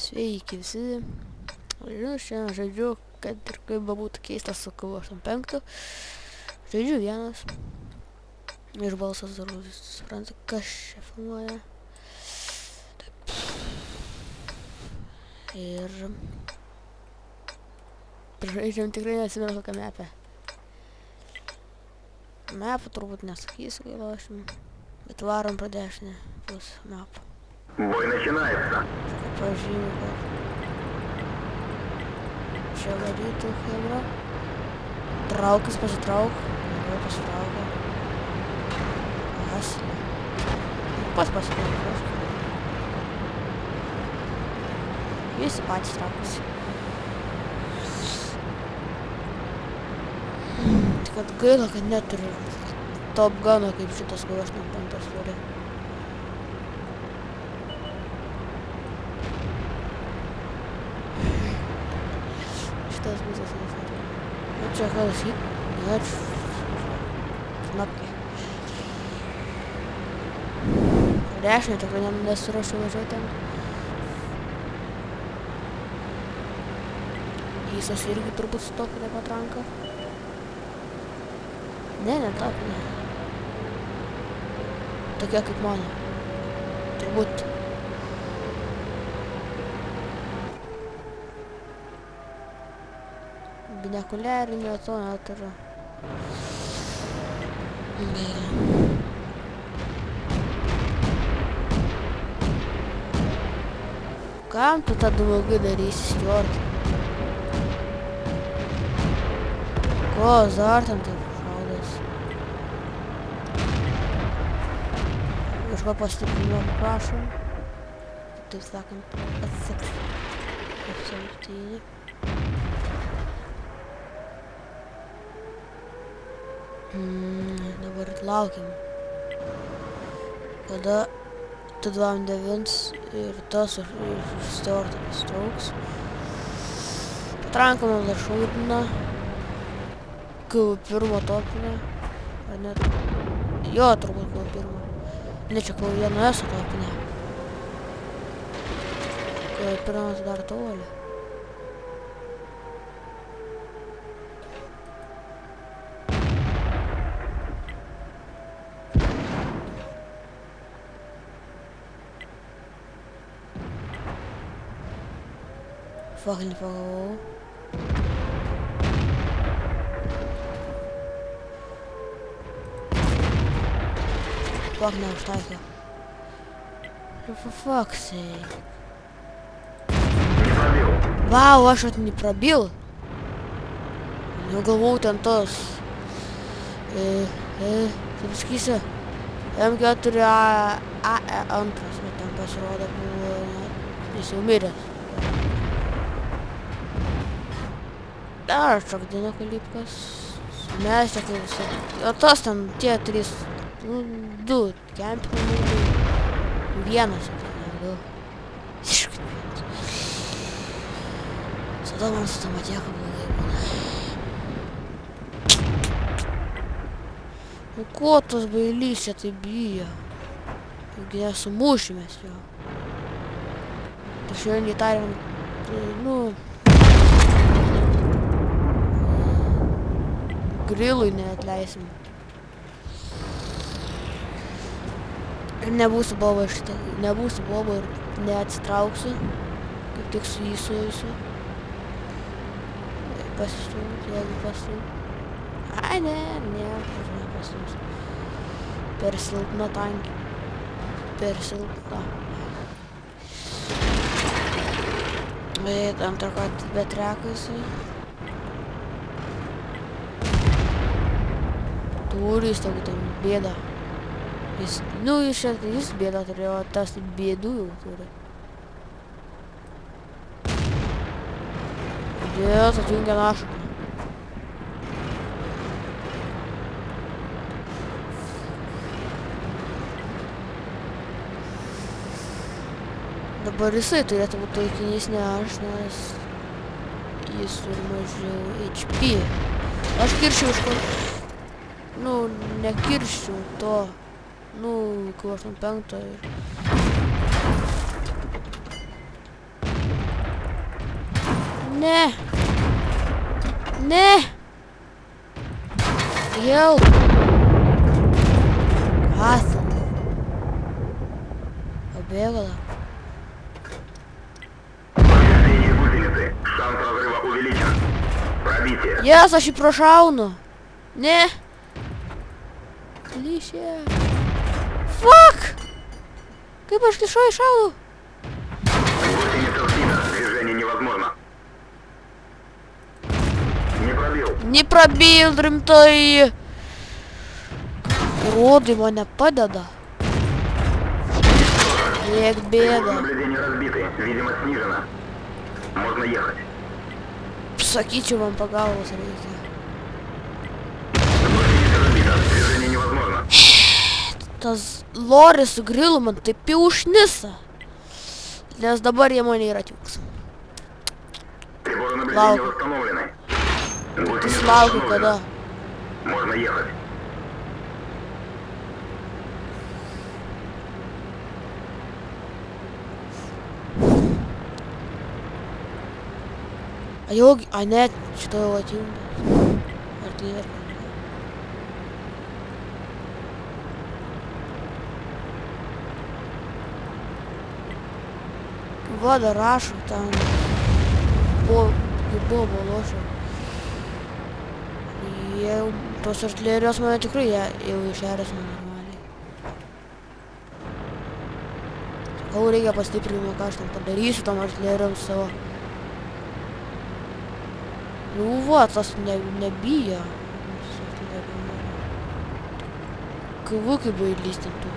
Sveiki visi. Žinau, šiandien žaidžiu, kad ir kaip būtų keistas su KV85. Žaidžiu vienas. Ir balsas dar supranta, kas čia filmuoja. Taip. Ir žaidžiam tikrai nesimenu kokią mapę. Mapą turbūt nesakysiu, kai lošim. Bet varom pro dešinę bus mapą. Бой начинается. Pažymiu, kad čia varytų hebra. Traukis, pasitrauk. Gerai pasitraukia. Pas. Pats pasitrauk. Visi patys traukiasi. Tik kad gaila, kad neturiu Top Guno kaip šitas, kur aš nepantas turi. Šitas visas nesatė. Nu čia kas hit. Ne, knapkė. Dešinė tikrai nesurašiu važiuoti ten. Įsas irgi turbūt stopinė patranka. Ne, netapinė. Tokia kaip mano. Turbūt. Binekuliarinio to neturiu. Gaila. Kam tu tą daugiau darysi, Stuart? Ko azartam taip šaudas? Kažko pastiprinimo paprašom. Taip sakant, atseks. Absoliutinį. Dabar laukiam. Kada T29 ir tas ir Stuart pastrauks. Patranka man dar šaudina. Kaip pirmo topinę. Ar net... Jo, turbūt kaip pirmo. Ne, čia kaip vieno esu topinę. Kaip pirmas dar toli. Fuck, nepagalvojau. Fuck, neužtaikė. For fuck's sake. Vau, aš at nepробил. Galvau ten tos. Taip sakysiu. M4 AE2, bet ten pasirodo buvo, jis jau miręs. Dar šakdino kalipkas. Mes čia kaip visą. O tos ten tie trys. Nu, du kempinai. Vienas, ne, du. Tada man su tam atieka blogai būna. Nu, ko tas bailys čia taip bijo? Juk nesumušimės jo. Tai šiandien įtariant, nu... Grilui neatleisim. Ir nebūsiu boba šitą. Nebūsiu boba ir neatsitrauksiu. Kaip tik su jį suėsiu. Pasistūmti, jeigu pasistūmti. Ai, ne, aš nepasistūmsiu. Per silpna tankį. Per silpna. Bet antrą kartą betrekasi. Turi jis tokį ten bėdą. Jis, nu, jis bėdą turėjo, o tas bėdų jau turi. Dės atjungia našą. Dabar jisai turėtų būti taikinys, ne aš, nes jis turi mažiau HP. Aš kirščiau iš ko... Nu, nekirščiau to, nu, KV85 ir... Ne. Ne. Help. Kas? Побегала. Повреждение гусеницы. Шанс разрыва увеличен. Пробитие. Jes, aš jį prašaunu. Ne. Lyšė. Fuck. Kaip aš lišo iššaunu? Гусеница сбита. Движение невозможно. Не пробил. Не пробил, rimtai. Rodai mane padeda. Kiek Приборы bėda. наблюдения разбиты. Видимость снижена. Можно ехать. Sakyčiau, man pagalbos reikia. Гусеница разбита. Движение невозможно. Tas loris su grilu man taip jau užnisa. Nes dabar jie mane ir atjungs. Приборы наблюдения Лауку. восстановлены. Tis Гусеница laukiu восстановлена. kada. Можно ехать. Ai ne, šito jau atjungė. Ar tai ir... Vada rašo ten. Buvo lošio. Jau tos artilerijos mane tikrai jau išėrės normaliai. Sakau, reikia pastiprinimo, ką aš tam padarysiu tam artilerijom savo. Nu, va, tas nebijo. Kavu kaip buvo įlystintų.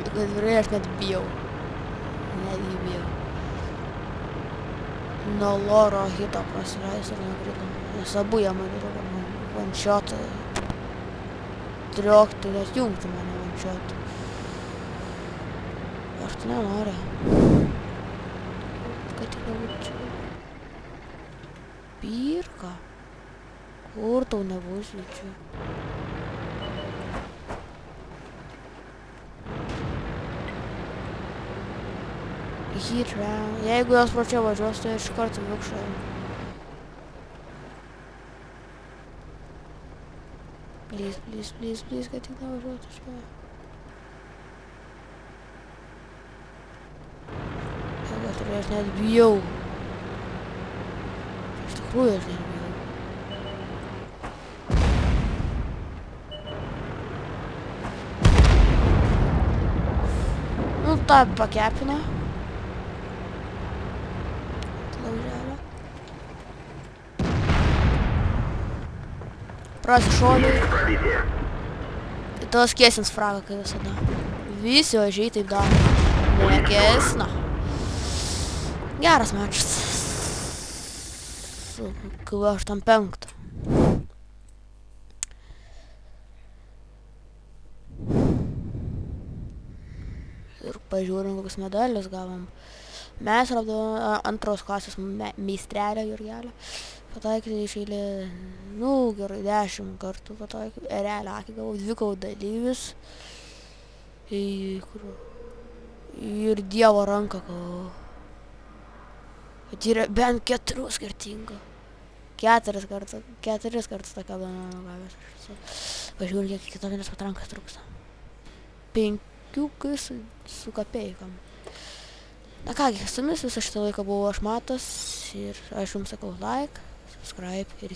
Kad vyrai aš net bijau. Netgi bijau. Nuo loro hito prasileis ir nukrito. Nes abu jie mane dabar one-shotą. Triokti, nes jungti mane one-shotą. Aš tai nenoriu. Kad tik nebūčiau. Pirka. Kur tau nebūsiu čia? Jeigu jos pro čia važiuos, tai iš karto vikšau. Please, kad tik nevažiuotų čia. Jeigu aš net bijau. Iš tikrųjų aš net bijau. Nu, tą pakepino. Prasišoliai. Пробитие. Tas kiesins fragą, kaip visada. Visi ožiai taip daro. Nekesna. Geras mačas. Su KV85. Ir pažiūrim, kokius medalius gavom. Mes apdovanojom antros klasės meistrelę Jurgelę. Pataikyti iš eilė, nu, gerai 10 kartų pataikyti. Erelę akį gavau, 2 kovų dalyvis. Ir Dievo ranką gavau. Patyrė bent 4 skirtingų. 4 kartus tokia apdovanojimą gavęs. Pažiūrėjau, kiek kitokinis patrankas trūksta. 5 su kapeikom. Na kągi, su jumis visą šitą laiką buvau aš Matas ir aš jums sakau like, subscribe ir